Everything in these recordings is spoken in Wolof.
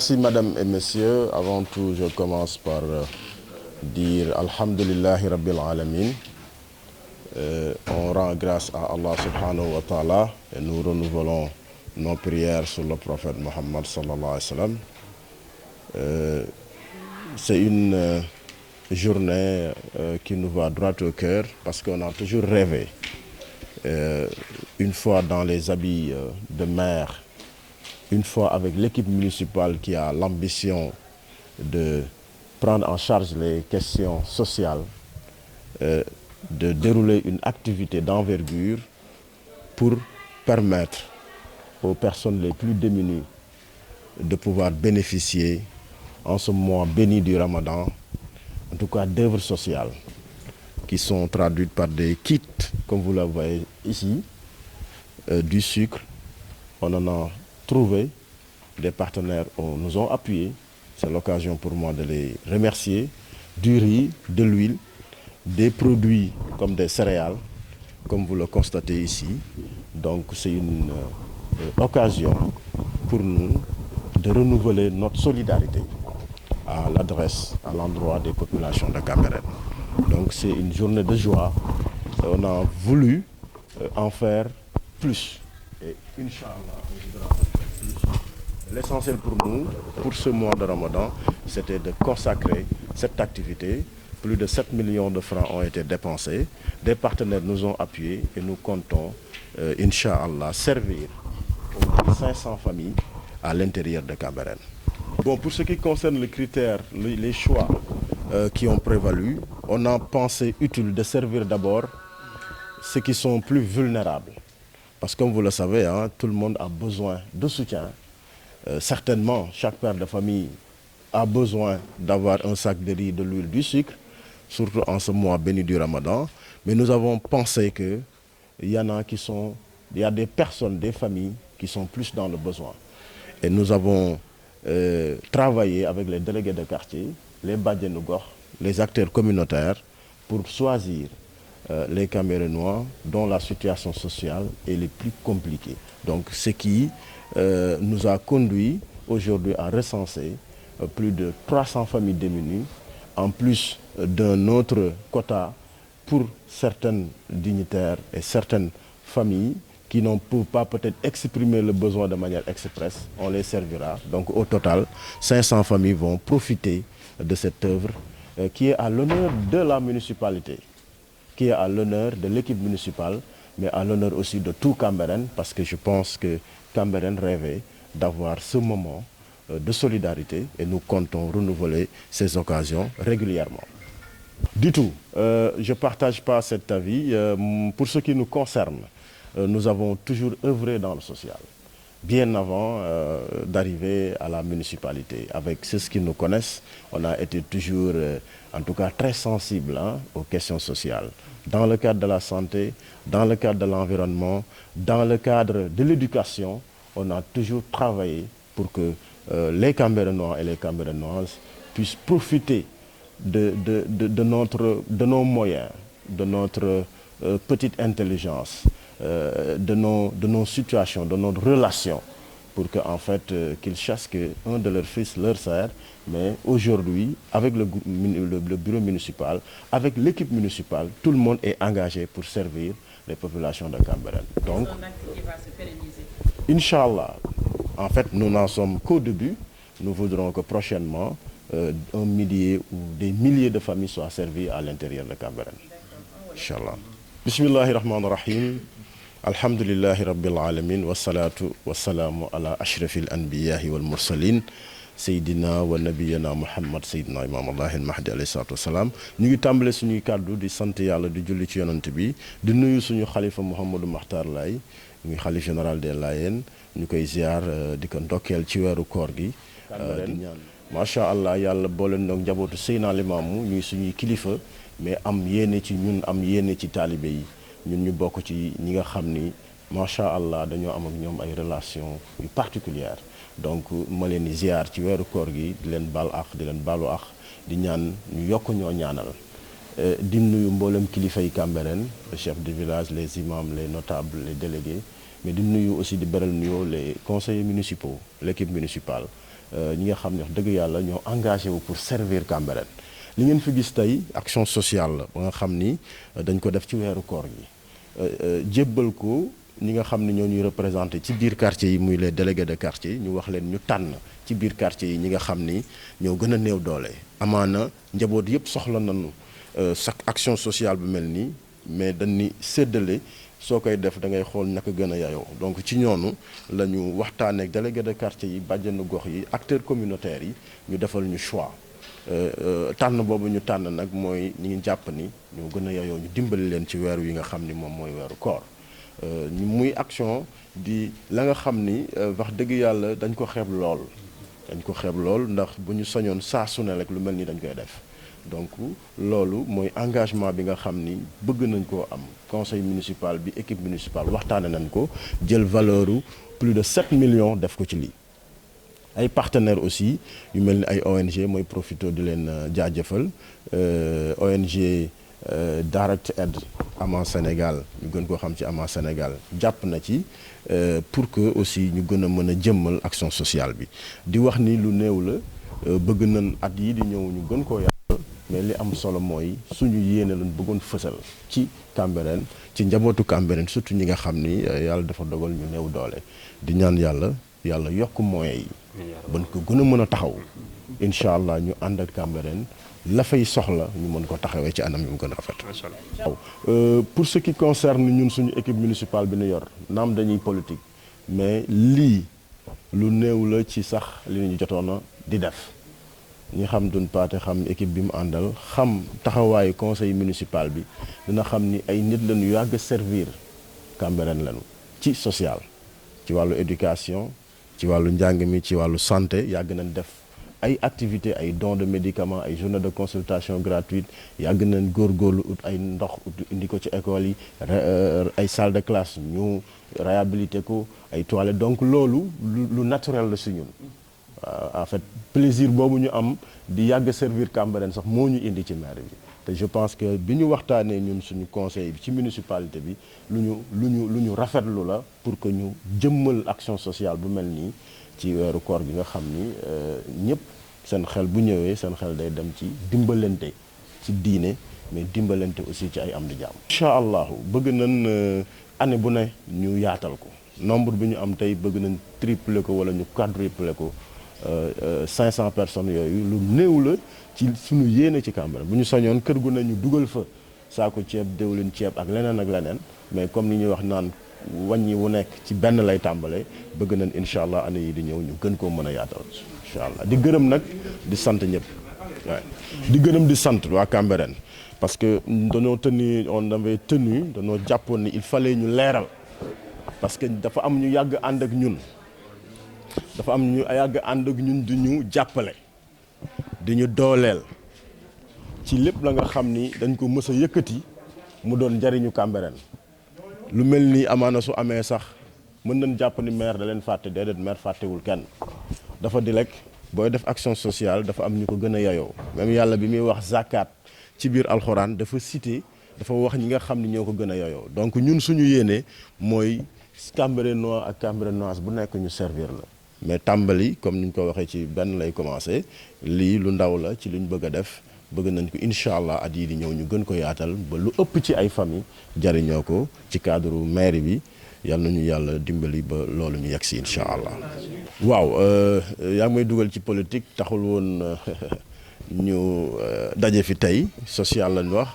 Merci Madame et Messieurs. Avant tout, je commence par dire Alhamdulillahi Rabbil Alamin. On rend grâce à Allah subhanahu wa ta'ala et nous renouvelons nos prières sur le prophète Mohammed sallallahu alayhi wa sallam. C'est une journée qui nous va droit au cœur parce qu'on a toujours rêvé, une fois dans les habits de maire, une fois avec l'équipe municipale qui a l'ambition de prendre en charge les questions sociales, de dérouler une activité d'envergure pour permettre aux personnes les plus démunies de pouvoir bénéficier en ce mois béni du Ramadan, en tout cas d'œuvres sociales qui sont traduites par des kits, comme vous le voyez ici, du sucre. On en a trouvé, des partenaires nous ont appuyés, c'est l'occasion pour moi de les remercier, du riz, de l'huile, des produits comme des céréales, comme vous le constatez ici. Donc c'est une occasion pour nous de renouveler notre solidarité à l'adresse, à l'endroit des populations de Cambérène. Donc c'est une journée de joie. On a voulu en faire plus. Et Inch'Allah, on voudra en faire plus. L'essentiel pour nous, pour ce mois de Ramadan, c'était de consacrer cette activité. Plus de 7 millions de francs ont été dépensés. Des partenaires nous ont appuyés et nous comptons, Inch'Allah, servir au moins 500 familles à l'intérieur de Cambérène. Bon, pour ce qui concerne les critères, les choix qui ont prévalu, on a pensé utile de servir d'abord ceux qui sont plus vulnérables. Parce que comme vous le savez, hein, tout le monde a besoin de soutien. Certainement, chaque père de famille a besoin d'avoir un sac de riz, de l'huile, du sucre, surtout en ce mois béni du Ramadan. Mais nous avons pensé qu'il y en a il y a des personnes, des familles qui sont plus dans le besoin. Et nous avons travaillé avec les délégués de quartier, les Badianou Gox, les acteurs communautaires pour choisir les Camerounois dont la situation sociale est les plus compliquée. Donc ce qui nous a conduit aujourd'hui à recenser plus de 300 familles démunies, en plus d'un autre quota pour certaines dignitaires et certaines familles qui n'ont pas peut-être exprimer le besoin de manière expresse, on les servira. Donc au total, 500 familles vont profiter de cette œuvre qui est à l'honneur de la municipalité, qui est à l'honneur de l'équipe municipale, mais à l'honneur aussi de tout Cambérène, parce que je pense que Cambérène rêvait d'avoir ce moment de solidarité et nous comptons renouveler ces occasions régulièrement. Du tout, je ne partage pas cet avis. Pour ce qui nous concerne, nous avons toujours œuvré dans le social, bien avant d'arriver à la municipalité. Avec ceux qui nous connaissent, on a été toujours, en tout cas, très sensibles aux questions sociales. Dans le cadre de la santé, dans le cadre de l'environnement, dans le cadre de l'éducation, on a toujours travaillé pour que les Camerounois et les Camerounoises puissent profiter de nos moyens, de notre petite intelligence, de nos situations, de notre relation, pour qu'en fait, qu'ils chassent qu'un de leurs fils leur sert. Mais aujourd'hui, avec le bureau municipal, avec l'équipe municipale, tout le monde est engagé pour servir les populations de Cambérène. Donc, c'est un acte qui va se pérenniser. Inch'Allah, en fait, nous n'en sommes qu'au début. Nous voudrons que prochainement, un millier ou des milliers de familles soient servies à l'intérieur de Cambérène. Inch'Allah. Bismillahirrahmanirrahim. Alhamdulillahi Rabbil Alamin. Wassalatu wassalamu ala ashrafil anbiyahi wal mursalin. Seydina wa nabiyana Muhammad Seydina Imam Allahil Mahdi alayhi salatu wassalam. Ñu ngi tàmbale suñuy kàddu di sant yàlla di julli ci yonent bi di nuyu suñu xalifa Mouhamadou Makhtar Laye muy xalif général des Layènes ñu koy ziar di ko ndokkeel ci weeru koor gi di ñaan macha allah yàlla boole nag njabootu Seydina Limaamu ñuy suñuy kilifa mais am yéene ci ñun am yéene ci taalibe yi ñun ñu bokk ci ñi nga xam ni macha allah dañoo am ak ñoom ay relation yu particulière donc ma leen di ziar ci weeru koor gi di leen baal ak di leen baalu ak di ñaan ñu yokk ñoo ñaanal di nuyu mboolem kilifa yi Cambérène le chef de village les imams les notables les délégués mais di nuyu aussi di beral nuyoo les conseillers municipaux l'équipe municipale ñi nga xam ne wax dëgg yàlla ñoo engagé wu pour servir Cambérène. li ngeen fi gis tey action sociale la ba nga xam ni dañ ko def ci weeru koor gi jébbal ko ñi nga xam ne ñoo ñuy représenté ci biir quartier yi muy les délégués de quartier yi ñu wax leen ñu tànn ci biir quartier yi ñi nga xam ni ñoo gën a néew doole. amaana njaboot yëpp soxla nañu chaque action sociale bu mel nii mais dañ ni séddale soo koy def da ngay xool naka gën a yayoo donc ci ñoonu la ñu waxtaanee ak délégués de quartier yi bàjjenu gox yi acteurs communautaires yi ñu defal ñu choix. tànn boobu ñu tànn nag mooy ñi ngi jàpp ni ñoo gën a yayoo ñu dimbali leen ci weeru yi nga xam ni moom mooy weeru koor muy action di la nga xam ni wax dëgg yàlla dañ ko xeeb lool ndax bu ñu sañoon saa su ne rek lu mel ni dañ koy def donc loolu mooy engagement bi nga xam ni bëgg nañ koo am conseil municipal bi équipe municipale waxtaane nañ ko jël valeur u plus de 7 millions def ko ci lii ay partenaires aussi yu mel ni ay ONG mooy profito di leen jaajëfal ONG Direct Aid Ama Sénégal ñu gën koo xam ci Ama Sénégal jàpp na ci pour que aussi ñu gën a mën a jëmmal action sociale bi di wax ni lu néew la bëgg nañ at yi di ñëw ñu gën koo yaatal mais li am solo mooy suñu yéene lañ bëggoon fësal ci Cambérène ci njabootu Cambérène surtout ñi nga xam ni yàlla dafa dogal ñu néew doole di ñaan yàlla yokk moyens yi ban ko gën a mën a taxaw incha allah ñu ànd ak Cambérène la fay soxla ñu mën ko taxawee ci anam yu mu gën a rafet. waaw pour ce qui concerne ñun suñu équipe municipale bi ñu yor naam dañuy politique mais lii lu néew la ci sax li ñu jotoon a di def ñi xam duñ paate xam équipe bi mu àndal xam taxawaayu conseil municipal bi dina xam ni ay nit lañu yàgg servir Cambérène lañu ci social ci wàllu éducation. ci wàllu njàng mi ci wàllu santé yàgg nañ def ay activités ay dons de médicaments ay journées de consultation gratuite yàgg nañ góorgóorlu ut ay ndox indi ko ci école yi ay salle de classe ñu réhabilité ko ay toilettes donc loolu lu naturel la si ñun en fait plaisir boobu ñu am di yàgg servir Cambérène sax moo ñu indi ci maire bi te je pense que bi ñu waxtaanee ñun suñu conseil bi ci municipalité bi lu ñu rafetlu la pour que ñu jëmmal action sociale bu mel nii ci weeru koor gi nga xam ni ñëpp seen xel bu ñëwee seen xel day dem ci dimbalante ci diine mais dimbalante aussi ci ay am di jàmm. incha allahu bëgg nañ année bu ne ñu yaatal ko nombre bi ñu am tey bëgg nañ tripler ko wala ñu quadrupler ko 500 personnes yooyu lu néew la. ci suñu yéene ci Cambérène bu ñu sañoon kër gu ne ñu dugal fa saako ceeb déwlin ceeb ak leneen mais comme ni ñuy wax naan wàññi wu nekk ci benn lay tàmbalee bëgg nañ incha allah année yi di ñëw ñu gën koo mën a yaatal incha allah di gërëm nag di sant ñëpp waaye di gërëm di sant waa Cambérène parce que dañoo dañoo jàppoon ni il fallait ñu leeral parce que dafa am ñu yàgg ànd ak ñun di ñu jàppale di ñu dooleel ci lépp la nga xam ni dañ ko mës a yëkkati mu doon njariñu Cambérène lu mel ni amaana su amee sax mën nañ jàpp ni maire da leen fàtte déedéet maire fàttewul kenn dafa di lekk booy def action sociale dafa am ñu ko gën a yayoo même yàlla bi muy wax zakat ci biir alxuraan dafa wax ñi nga xam ni ñoo ko gën a yayoo donc ñun suñu yéene mooy Cambérénois ak Cambérénoise bu nekk ñu servir la mais tàmbali comme ni ñu ko waxee ci benn lay commencé lii lu ndaw la ci lu ñu bëgg a def bëgg nañ ko incha allah at yii di ñëw ñu gën ko yaatal ba lu ëpp ci ay famille jariñoo ko ci cadre mairie bi yal nañu yàlla dimbali ba loolu ñu yegg si incha allah. waaw yaa ngi may dugal ci politique taxul woon ñu daje fi tey social lañ wax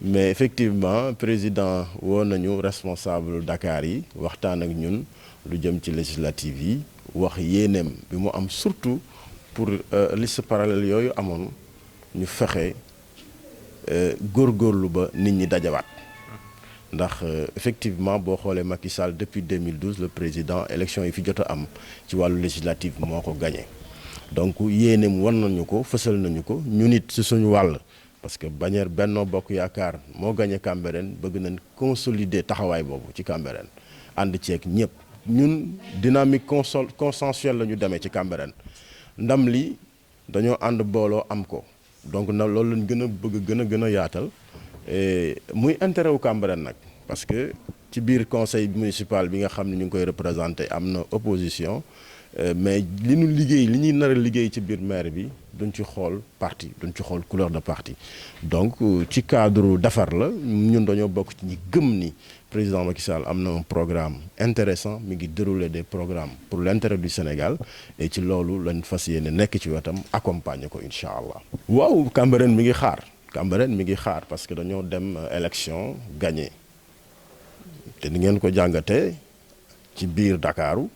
mais effectivement président woo nañu responsable Dakar yi waxtaan ak ñun lu jëm ci législative yi. wax yéeneem bi mu am surtout pour liste parallèle yooyu amoon ñu fexe góorgóorlu ba nit ñi dajawaat ndax effectivement boo xoolee Macky Sall depuis 2012 le président élection yi fi jot a am ci wàllu législative moo ko gagné donc yéeneem wan nañu ko fësal nañu ko ñu nit ci suñu wàll parce que bannière Benno Bokk Yaakaar moo gagné Cambérène bëgg nañ consolider taxawaay boobu ci Cambérène ànd ceeg ñëpp. ñun dynamique consensuelle la ñu demee ci Cambérène ndam li dañoo ànd booloo am ko donc na loolu lañ gën a bëgg gën a yaatal muy intérêt wu Cambérène nag parce que ci biir conseil municipal bi nga xam ne ñu ngi koy représenté am na opposition mais li ñu liggéey li ñuy nar a liggéey ci biir maire bi duñ ci xool parti duñ ci xool couleur de parti donc ci cadre defar la ñun dañoo bokk ci ñi gëm ni président Macky Sall am na un programme intéressant mi ngi dérouler des programmes pour l'intérêt du Sénégal et ci loolu lañ fas yéene nekk ci wetam accompagner ko incha allah. waaw Cambérène mi ngi xaar parce que dañoo dem élection gagné te ni ngeen ko jàngatee ci biir Dakaru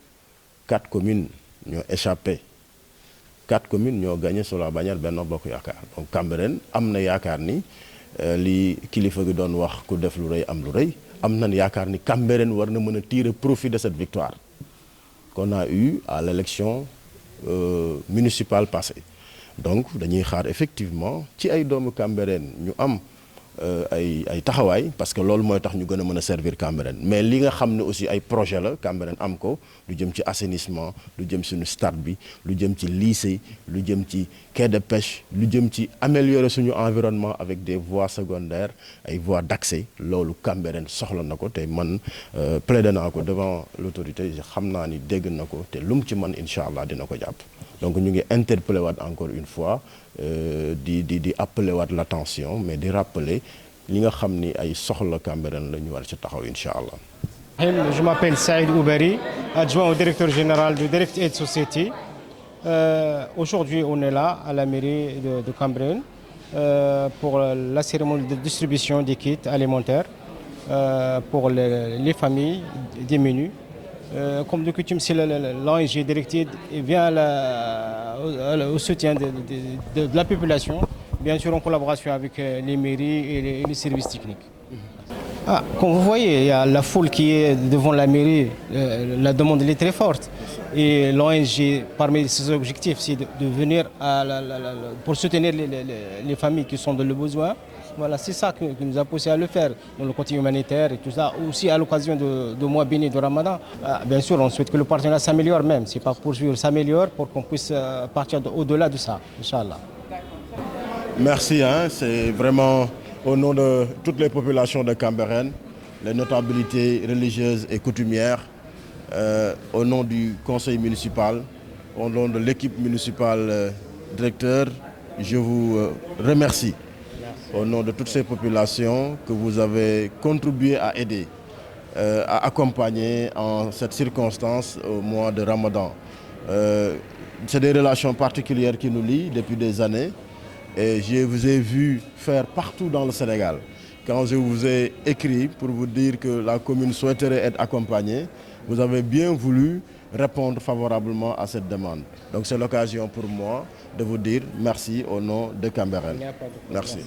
4 communes ñoo échappé 4 communes ñoo gagné sur la bannière Benno Bokk Yaakaar donc Cambérène am na yaakaar ni li kilifa gi doon wax ku def lu rëy am lu rëy am nañ yaakaar ni Cambérène war na mën a tirer profit de cette victoire qu'on a eue à l'élection municipale passée donc dañuy xaar effectivement ci ay doomu Cambérène ñu am ay taxawaay parce que loolu mooy tax ñu gën a mën a servir Cambérène mais li nga xam ne aussi ay projet la Cambérène am ko lu jëm ci assainissement lu jëm suñu stade bi lu jëm ci lycée lu jëm ci quai de pêche lu jëm ci améliorer suñu environnement avec des voies secondaires ay voies d'accès loolu Cambérène soxla na ko te man plaidé naa ko devant l'autorité xam naa ni dégg na ko te lu mu ci man incha allah dina ko jàpp donc ñu ngi interpellé waat encore une fois di appeler waat l'attention mais di rappeler li nga xam ni ay soxla Cambérène la ñu war ci taxaw incha allah. Je m'appelle Saïd Oubari, adjoint au directeur général de Direct Aid Society. Aujourd'hui, on est là à la mairie de Cambérène pour la cérémonie de distribution des kits alimentaires pour les familles démunies. Comme de coutume, c'est l'ONG Direct Aid vient au soutien de la population, bien sûr en collaboration avec les mairies et les services techniques. Comme vous voyez, il y a la foule qui est devant la mairie, la demande est très forte. Et l'ONG, parmi ses objectifs, c'est de venir pour soutenir les familles qui sont dans le besoin. Voilà, c'est ça qui nous a poussé à le faire, dans le côté humanitaire et tout ça. Aussi à l'occasion de mois béni de Ramadan. Bien sûr, on souhaite que le partenariat s'améliore même. C'est pas poursuivre, s'améliore pour qu'on puisse partir au-delà de ça, Inch'Allah. Merci, c'est vraiment au nom de toutes les populations de Cambérène, les notabilités religieuses et coutumières, au nom du conseil municipal, au nom de l'équipe municipale directeur, je vous remercie. Au nom de toutes ces populations que vous avez contribué à aider, à accompagner en cette circonstance au mois de Ramadan. C'est des relations particulières qui nous lient depuis des années et je vous ai vu faire partout dans le Sénégal. Quand je vous ai écrit pour vous dire que la commune souhaiterait être accompagnée, vous avez bien voulu répondre favorablement à cette demande. Donc c'est l'occasion pour moi de vous dire merci au nom de Cambérène. Merci.